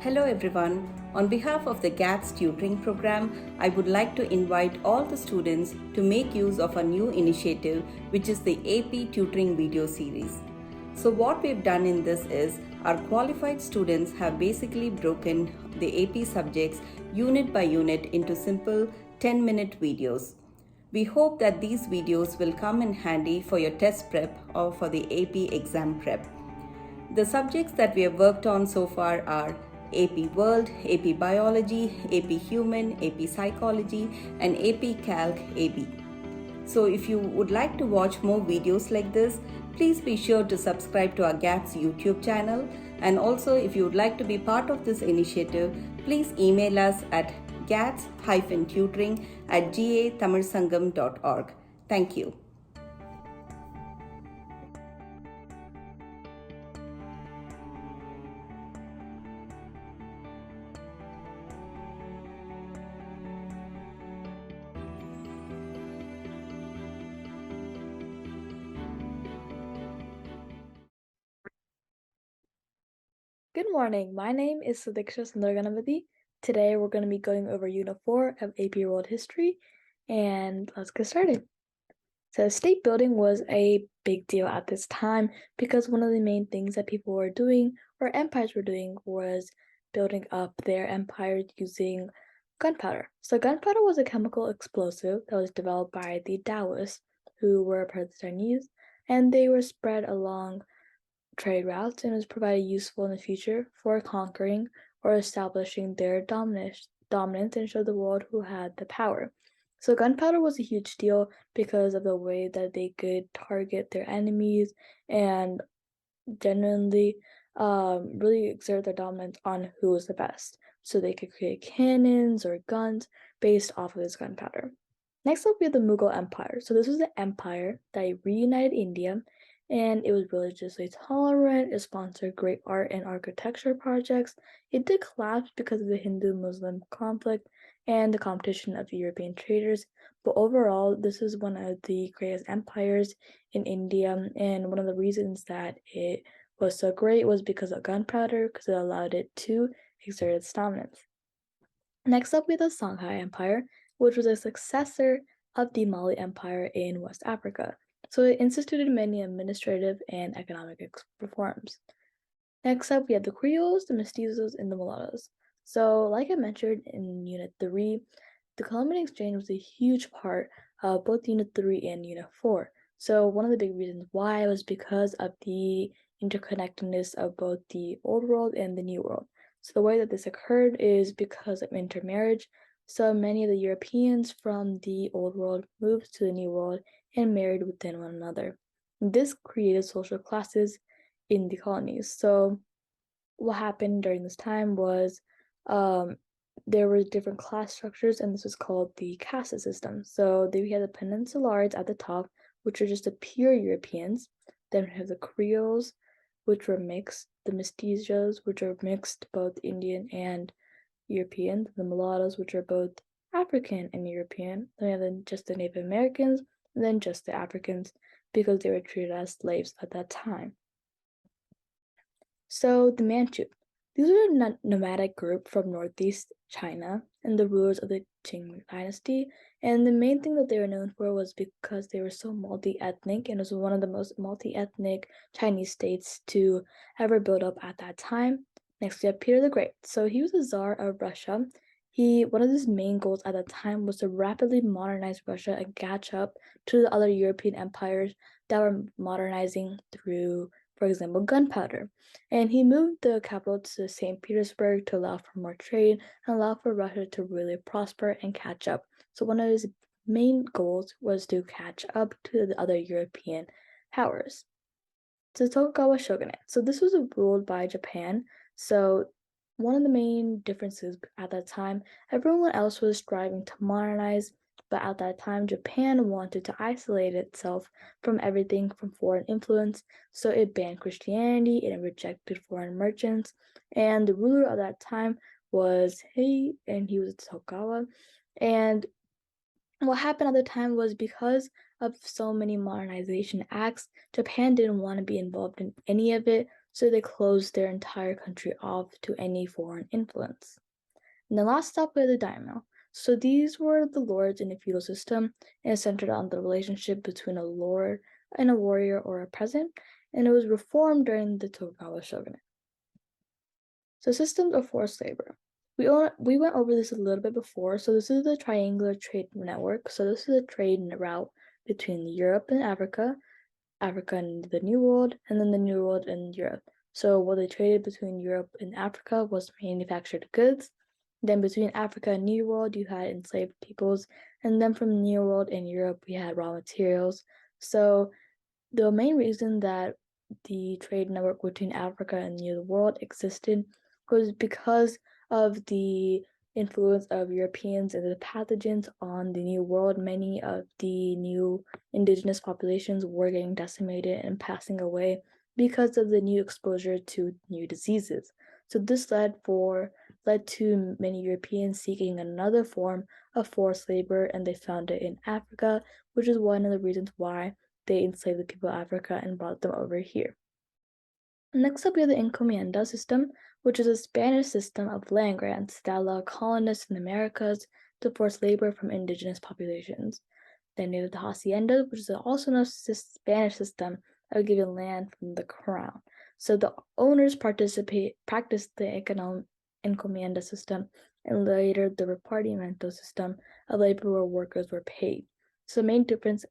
Hello everyone. On behalf of the GATS tutoring program, I would like to invite all the students to make use of a new initiative, which is the AP tutoring video series. So what we've done in this is our qualified students have basically broken the AP subjects unit by unit into simple 10-minute videos. We hope that these videos will come in handy for your test prep or for the AP exam prep. The subjects that we have worked on so far are AP World, AP Biology, AP Human, AP Psychology, and AP Calc AB. So if you would like to watch more videos like this, please be sure to subscribe to our GATS YouTube channel. And also, if you would like to be part of this initiative, please email us at gats-tutoring@gatamilsangam.org. Thank you. Good morning. My name is Sudhiksha Sundrakanabady. Today we're going to be going over Unit 4 of AP World History, and let's get started. So state building was a big deal at this time because one of the main things that people were doing, or empires were doing, was building up their empires using gunpowder. So gunpowder was a chemical explosive that was developed by the Taoists, who were part of the Chinese, and they were spread along trade routes and was provided useful in the future for conquering or establishing their dominance and show the world who had the power. So gunpowder was a huge deal because of the way that they could target their enemies and genuinely really exert their dominance on who was the best. So they could create cannons or guns based off of this gunpowder. Next up, we have the Mughal Empire. So this was the empire that reunited India, and it was religiously tolerant. It sponsored great art and architecture projects. It did collapse because of the Hindu-Muslim conflict and the competition of European traders. But overall, this is one of the greatest empires in India, and one of the reasons that it was so great was because of gunpowder, because it allowed it to exert its dominance. Next up, we have the Songhai Empire, which was a successor of the Mali Empire in West Africa. So it instituted many administrative and economic reforms. Next up, we have the Creoles, the Mestizos, and the Mulattoes. So, like I mentioned in Unit 3, the Columbian Exchange was a huge part of both Unit 3 and Unit 4. So, one of the big reasons why was because of the interconnectedness of both the Old World and the New World. So, the way that this occurred is because of intermarriage. So, many of the Europeans from the Old World moved to the New World and married within one another. This created social classes in the colonies. So what happened during this time was there were different class structures, and this was called the caste system. So we had the Peninsulares at the top, which are just the pure Europeans. Then we have the Creoles, which were mixed, the Mestizos, which are mixed both Indian and European, the Mulattoes, which are both African and European. Then we have just the Native Americans, and then just the Africans, because they were treated as slaves at that time. So the Manchu. These were a nomadic group from northeast China and the rulers of the Qing dynasty. And the main thing that they were known for was because they were so multi-ethnic, and it was one of the most multi-ethnic Chinese states to ever build up at that time. Next, we have Peter the Great. So he was the Tsar of Russia. One of his main goals at that time was to rapidly modernize Russia and catch up to the other European empires that were modernizing through, for example, gunpowder. And he moved the capital to St. Petersburg to allow for more trade and allow for Russia to really prosper and catch up. So one of his main goals was to catch up to the other European powers. So Tokugawa Shogunate. So this was ruled by Japan. So one of the main differences at that time, everyone else was striving to modernize, but at that time, Japan wanted to isolate itself from everything from foreign influence, so it banned Christianity, it rejected foreign merchants, and the ruler of that time was Hei, and he was Tokugawa. And what happened at the time was because of so many modernization acts, Japan didn't want to be involved in any of it, so they closed their entire country off to any foreign influence. And the last step were the daimyo. So these were the lords in a feudal system, and it centered on the relationship between a lord and a warrior or a peasant, and it was reformed during the Tokugawa shogunate. So systems of forced labor. We went over this a little bit before. So this is the triangular trade network. So this is a trade route between Europe and Africa, Africa and the New World, and then the New World and Europe. So what they traded between Europe and Africa was manufactured goods. Then between Africa and New World, you had enslaved peoples, and then from New World and Europe, we had raw materials. So the main reason that the trade network between Africa and the New World existed was because of the influence of Europeans and the pathogens on the New World. Many of the new indigenous populations were getting decimated and passing away because of the new exposure to new diseases. So this led to many Europeans seeking another form of forced labor, and they found it in Africa, which is one of the reasons why they enslaved the people of Africa and brought them over here. Next up, we have the encomienda system, which is a Spanish system of land grants that allowed colonists in the Americas to force labor from indigenous populations. Then you have the haciendas, which is also a Spanish system of giving land from the crown. So the owners practiced the encomienda system, and later the repartimiento system of labor where workers were paid. So the main difference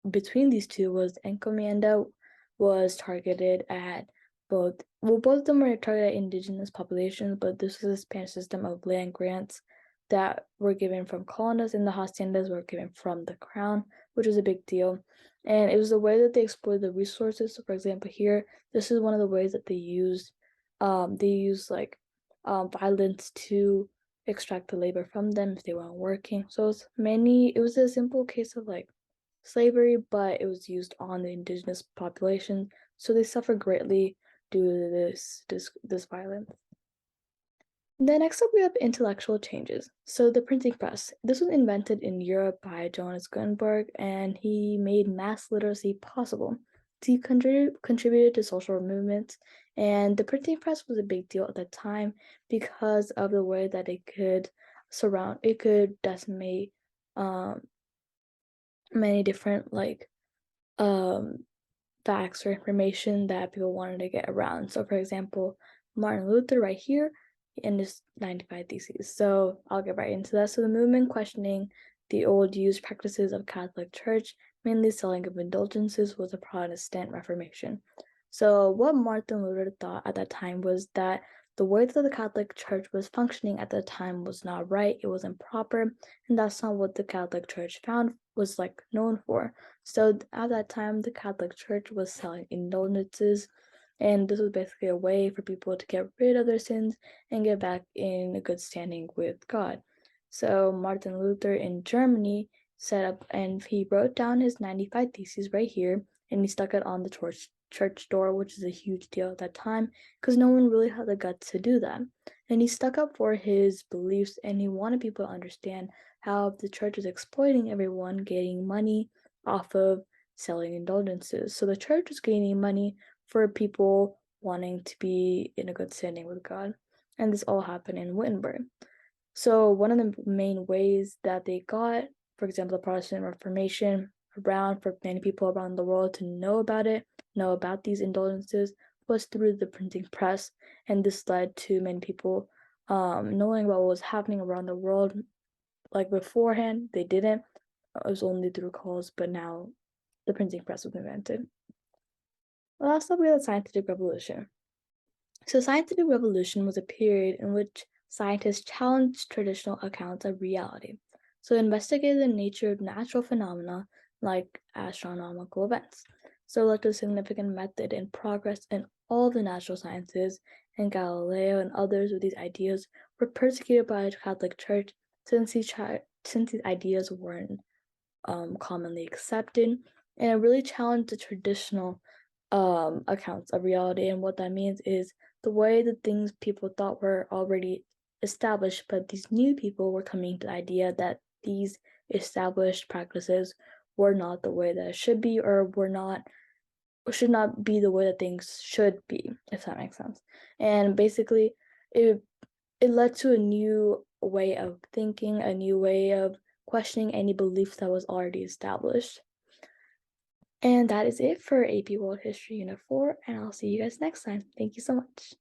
between these two was encomienda was targeted at both of them were targeted at indigenous populations, but this was a Spanish system of land grants that were given from colonists, and the haciendas were given from the crown, which was a big deal. And it was the way that they exploited the resources. So for example, here, this is one of the ways that they used violence to extract the labor from them if they weren't working. So it was a simple case of slavery, but it was used on the indigenous population, so they suffered greatly due to this violence. Then next up, we have intellectual changes. So the printing press. This was invented in Europe by Johannes Gutenberg, and he made mass literacy possible. He contributed to social movements, and the printing press was a big deal at the time because of the way that it could decimate many different facts or information that people wanted to get around. So for example, Martin Luther right here in his 95 Theses. So I'll get right into that. So the movement questioning the old used practices of Catholic Church, mainly selling of indulgences, was a Protestant Reformation. So what Martin Luther thought at that time was that the way that the Catholic Church was functioning at the time was not right, it was improper, and that's not what the Catholic Church was known for. So at that time, the Catholic Church was selling indulgences, and this was basically a way for people to get rid of their sins and get back in a good standing with God. So Martin Luther in Germany set up, and he wrote down his 95 Theses right here, and he stuck it on the church door, which is a huge deal at that time because no one really had the guts to do that. And he stuck up for his beliefs, and he wanted people to understand how the church was exploiting everyone, getting money off of selling indulgences. So the church was gaining money for people wanting to be in a good standing with God. And this all happened in Wittenberg. So one of the main ways that they got, for example, the Protestant Reformation around for many people around the world to know about these indulgences, was through the printing press. And this led to many people knowing about what was happening around the world. Like beforehand, they didn't. It was only through calls, but now the printing press was invented. Last up, we had the scientific revolution. So scientific revolution was a period in which scientists challenged traditional accounts of reality. So investigated the nature of natural phenomena like astronomical events. So led to a significant method in progress in all the natural sciences, and Galileo and others with these ideas were persecuted by the Catholic Church since these ideas weren't commonly accepted, and it really challenged the traditional accounts of reality. And what that means is the way that things people thought were already established, but these new people were coming to the idea that these established practices were not the way that it should be, or were not should not be the way that things should be, if that makes sense. And basically, it led to a new way of thinking, a new way of questioning any beliefs that was already established. And that is it for AP World History Unit 4, and I'll see you guys next time. Thank you so much.